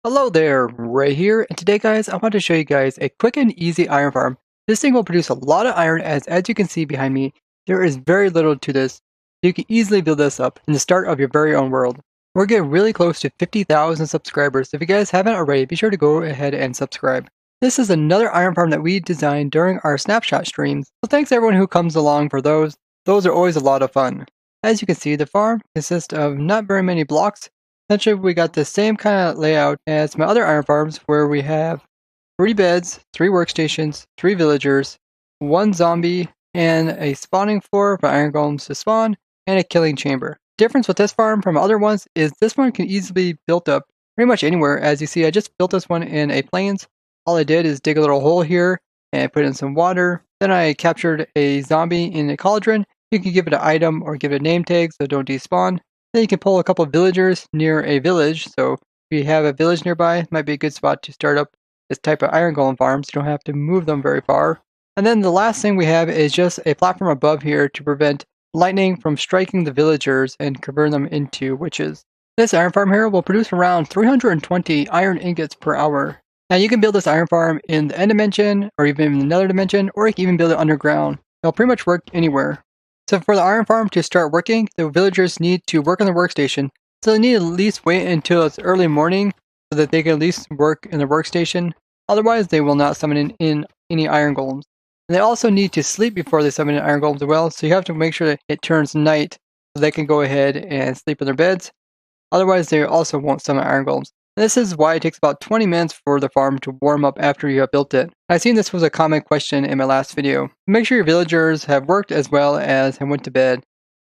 Hello there, Ray here, and today guys, I want to show you guys a quick and easy iron farm. This thing will produce a lot of iron as you can see behind me, there is very little to this. You can easily build this up in the start of your very own world. We're getting really close to 50,000 subscribers, so if you guys haven't already, be sure to go ahead and subscribe. This is another iron farm that we designed during our snapshot streams, so thanks everyone who comes along for those. Those are always a lot of fun. As you can see, the farm consists of not very many blocks. Essentially, we got the same kind of layout as my other iron farms where we have 3 beds, 3 workstations, 3 villagers, 1 zombie, and a spawning floor for iron golems to spawn, and a killing chamber. Difference with this farm from other ones is this one can easily be built up pretty much anywhere. As you see, I just built this one in a plains. All I did is dig a little hole here and put in some water. Then I captured a zombie in a cauldron. You can give it an item or give it a name tag so don't despawn. Then you can pull a couple of villagers near a village, so if you have a village nearby, it might be a good spot to start up this type of iron golem farms. You don't have to move them very far. And then the last thing we have is just a platform above here to prevent lightning from striking the villagers and convert them into witches. This iron farm here will produce around 320 iron ingots per hour. Now you can build this iron farm in the end dimension, or even in another dimension, or you can even build it underground. It'll pretty much work anywhere. So for the iron farm to start working, the villagers need to work on the workstation. So they need to at least wait until it's early morning so that they can at least work in the workstation. Otherwise, they will not summon in any iron golems. And they also need to sleep before they summon in iron golems as well. So you have to make sure that it turns night so they can go ahead and sleep in their beds. Otherwise, they also won't summon iron golems. This is why it takes about 20 minutes for the farm to warm up after you have built it. I've seen this was a common question in my last video. Make sure your villagers have worked as well as have went to bed.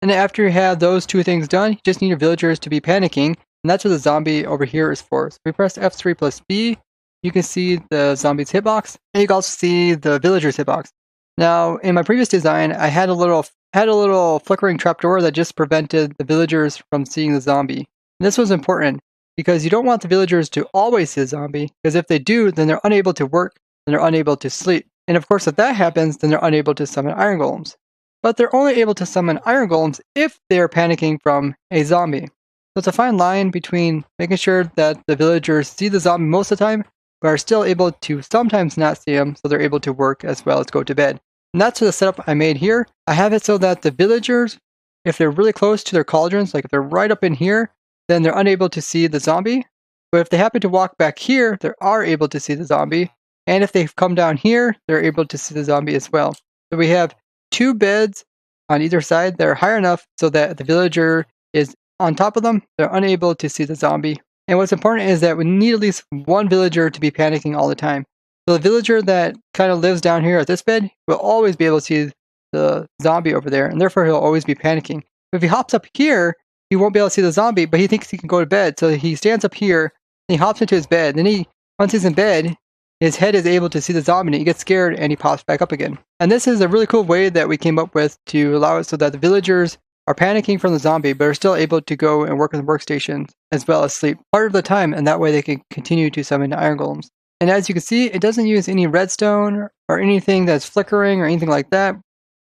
And after you have those two things done, you just need your villagers to be panicking, and that's what the zombie over here is for. So if we press F3 plus B, you can see the zombie's hitbox, and you can also see the villager's hitbox. Now, in my previous design, I had a little flickering trapdoor that just prevented the villagers from seeing the zombie. And this was important, because you don't want the villagers to always see a zombie, because if they do, then they're unable to work, and they're unable to sleep. And of course, if that happens, then they're unable to summon iron golems. But they're only able to summon iron golems if they're panicking from a zombie. So it's a fine line between making sure that the villagers see the zombie most of the time, but are still able to sometimes not see him, so they're able to work as well as go to bed. And that's the setup I made here. I have it so that the villagers, if they're really close to their cauldrons, like if they're right up in here, then they're unable to see the zombie. But if they happen to walk back here, they are able to see the zombie. And if they come down here, they're able to see the zombie as well. So we have 2 beds on either side that are high enough so that the villager is on top of them. They're unable to see the zombie. And what's important is that we need at least 1 villager to be panicking all the time. So the villager that kind of lives down here at this bed will always be able to see the zombie over there, and therefore he'll always be panicking. But if he hops up here, he won't be able to see the zombie, but he thinks he can go to bed. So he stands up here, and he hops into his bed. Then once he's in bed, his head is able to see the zombie, and he gets scared, and he pops back up again. And this is a really cool way that we came up with to allow it so that the villagers are panicking from the zombie, but are still able to go and work on the workstations, as well as sleep part of the time, and that way they can continue to summon iron golems. And as you can see, it doesn't use any redstone, or anything that's flickering, or anything like that.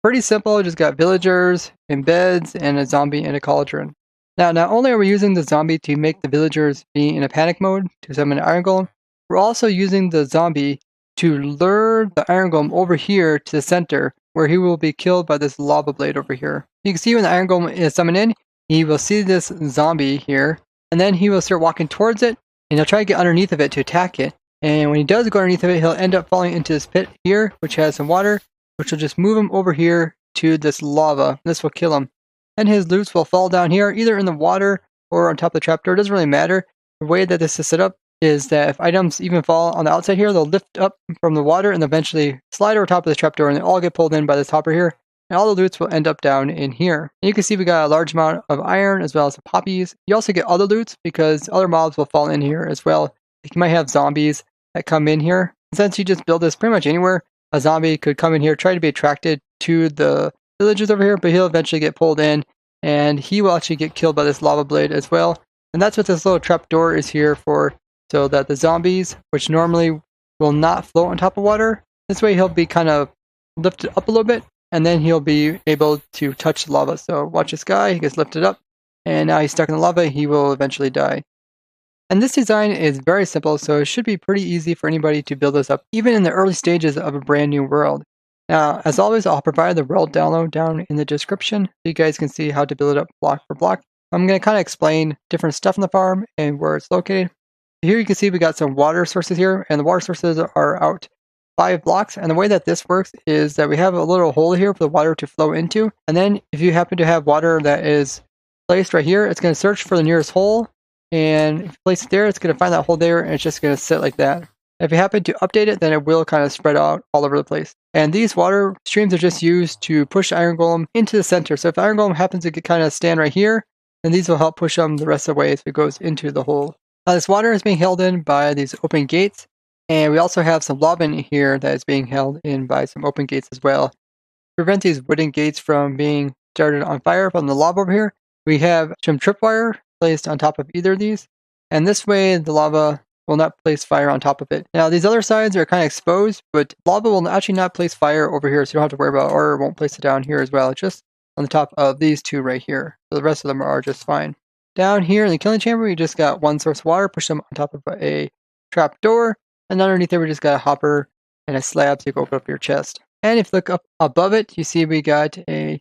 Pretty simple, just got villagers, in beds, and a zombie in a cauldron. Now, not only are we using the zombie to make the villagers be in a panic mode to summon an iron golem, we're also using the zombie to lure the iron golem over here to the center, where he will be killed by this lava blade over here. You can see when the iron golem is summoned in, he will see this zombie here, and then he will start walking towards it, and he'll try to get underneath of it to attack it. And when he does go underneath of it, he'll end up falling into this pit here, which has some water, which will just move him over here to this lava. This will kill him. And his loots will fall down here, either in the water or on top of the trapdoor. It doesn't really matter. The way that this is set up is that if items even fall on the outside here, they'll lift up from the water and eventually slide over top of the trapdoor, and they all get pulled in by this hopper here. And all the loots will end up down in here. And you can see we got a large amount of iron as well as poppies. You also get other loots because other mobs will fall in here as well. You might have zombies that come in here. And since you just build this pretty much anywhere, a zombie could come in here, try to be attracted to the villagers over here, but he'll eventually get pulled in, and he will actually get killed by this lava blade as well. And that's what this little trapdoor is here for, so that the zombies, which normally will not float on top of water, this way he'll be kind of lifted up a little bit, and then he'll be able to touch the lava. So watch this guy, he gets lifted up, and now he's stuck in the lava, he will eventually die. And this design is very simple, so it should be pretty easy for anybody to build this up, even in the early stages of a brand new world. Now, as always, I'll provide the world download down in the description so you guys can see how to build it up block for block. I'm going to kind of explain different stuff in the farm and where it's located. Here you can see we got some water sources here, and the water sources are out 5 blocks. And the way that this works is that we have a little hole here for the water to flow into. And then if you happen to have water that is placed right here, it's going to search for the nearest hole. And if you place it there, it's going to find that hole there, and it's just going to sit like that. If you happen to update it, then it will kind of spread out all over the place. And these water streams are just used to push the iron golem into the center. So if the iron golem happens to kind of stand right here, then these will help push them the rest of the way as it goes into the hole. Now this water is being held in by these open gates. And we also have some lava in here that is being held in by some open gates as well. To prevent these wooden gates from being started on fire from the lava over here, we have some tripwire placed on top of either of these, and this way the lava will not place fire on top of it. Now these other sides are kind of exposed, but lava will actually not place fire over here, so you don't have to worry about it, or it won't place it down here as well. It's just on the top of these two right here. So the rest of them are just fine. Down here in the killing chamber, we just got one source of water, push them on top of a trap door, and underneath there we just got a hopper and a slab so you can open up your chest. And if you look up above it, you see we got a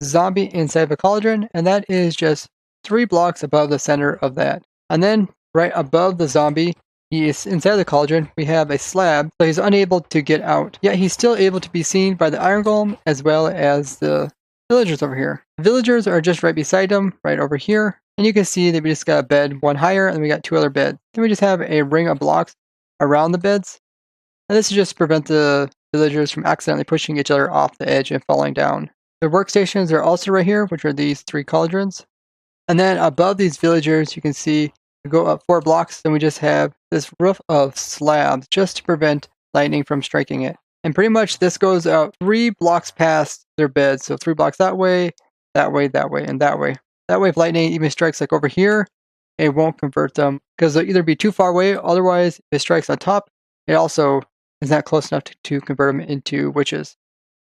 zombie inside of a cauldron, and that is just 3 blocks above the center of that. And then right above the zombie, he is inside the cauldron, we have a slab, so he's unable to get out. Yet he's still able to be seen by the iron golem as well as the villagers over here. The villagers are just right beside him, right over here. And you can see that we just got a bed, one higher, and we got 2 other beds. Then we just have a ring of blocks around the beds. And this is just to prevent the villagers from accidentally pushing each other off the edge and falling down. The workstations are also right here, which are these 3 cauldrons. And then above these villagers, you can see we go up 4 blocks, then we just have this roof of slabs just to prevent lightning from striking it. And pretty much this goes out 3 blocks past their beds. So 3 blocks that way, that way, that way, and that way. That way if lightning even strikes like over here, it won't convert them because they'll either be too far away, otherwise if it strikes on top, it also is not close enough to convert them into witches.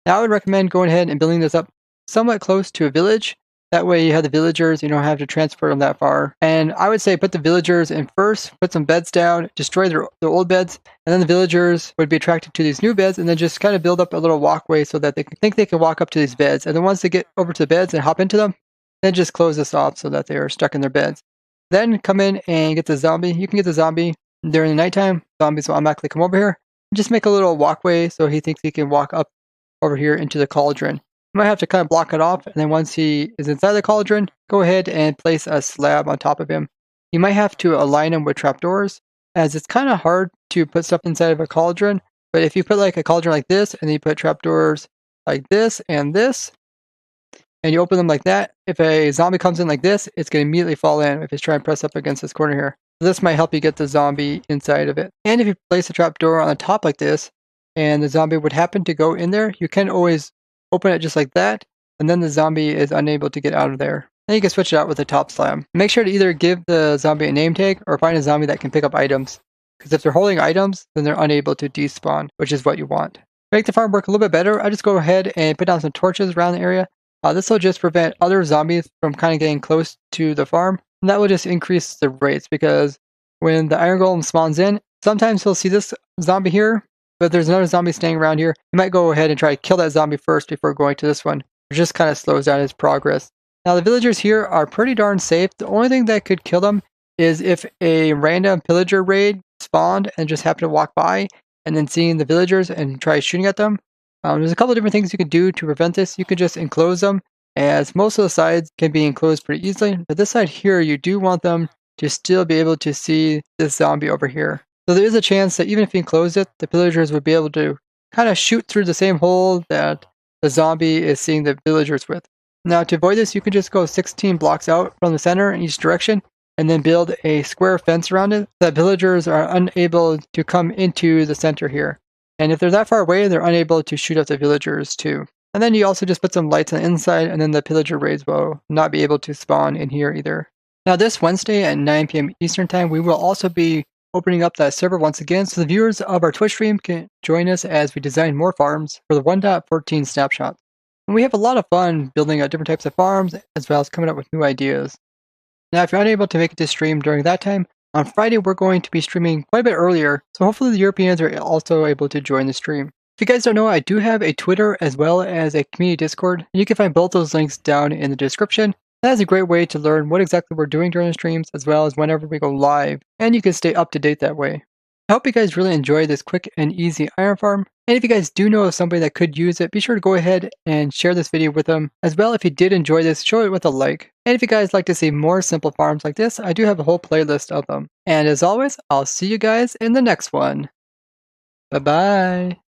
Now I would recommend going ahead and building this up somewhat close to a village. That way you have the villagers, you don't have to transport them that far. And I would say put the villagers in first, put some beds down, destroy their old beds, and then the villagers would be attracted to these new beds, and then just kind of build up a little walkway so that they think they can walk up to these beds. And then once they get over to the beds and hop into them, then just close this off so that they are stuck in their beds. Then come in and get the zombie. You can get the zombie during the nighttime. Zombies will automatically come over here. Just make a little walkway so he thinks he can walk up over here into the cauldron. You might have to kind of block it off, and then once he is inside the cauldron, go ahead and place a slab on top of him. You might have to align him with trapdoors, as it's kind of hard to put stuff inside of a cauldron, but if you put like a cauldron like this, and then you put trapdoors like this, and you open them like that, if a zombie comes in like this, it's going to immediately fall in if it's trying to press up against this corner here. So this might help you get the zombie inside of it. And if you place a trapdoor on the top like this, and the zombie would happen to go in there, you can always open it just like that, and then the zombie is unable to get out of there. Then you can switch it out with a top slab. Make sure to either give the zombie a name tag or find a zombie that can pick up items. Because if they're holding items, then they're unable to despawn, which is what you want. To make the farm work a little bit better, I just go ahead and put down some torches around the area. This will just prevent other zombies from kind of getting close to the farm. And that will just increase the rates, because when the iron golem spawns in, sometimes he'll see this zombie here, but there's another zombie staying around here. You might go ahead and try to kill that zombie first before going to this one. It just kind of slows down his progress. Now the villagers here are pretty darn safe. The only thing that could kill them is if a random pillager raid spawned and just happened to walk by and then seeing the villagers and try shooting at them. There's a couple different things you can do to prevent this. You could just enclose them, as most of the sides can be enclosed pretty easily. But this side here, you do want them to still be able to see this zombie over here. So there is a chance that even if you enclose it, the pillagers would be able to kind of shoot through the same hole that the zombie is seeing the villagers with. Now to avoid this, you can just go 16 blocks out from the center in each direction, and then build a square fence around it so that villagers are unable to come into the center here. And if they're that far away, they're unable to shoot at the villagers too. And then you also just put some lights on the inside, and then the pillager raids will not be able to spawn in here either. Now this Wednesday at 9 p.m. Eastern Time, we will also be opening up that server once again, so the viewers of our Twitch stream can join us as we design more farms for the 1.14 snapshot. And we have a lot of fun building out different types of farms, as well as coming up with new ideas. Now if you're unable to make it to stream during that time, On Friday, we're going to be streaming quite a bit earlier, so hopefully the Europeans are also able to join the stream. If you guys don't know, I do have a Twitter as well as a community Discord. You can find both those links down in the description. That is a great way to learn what exactly we're doing during the streams, as well as whenever we go live, and you can stay up to date that way. I hope you guys really enjoy this quick and easy iron farm, and if you guys do know of somebody that could use it, be sure to go ahead and share this video with them. As well, if you did enjoy this, show it with a like. And if you guys like to see more simple farms like this, I do have a whole playlist of them. And as always, I'll see you guys in the next one. Bye bye!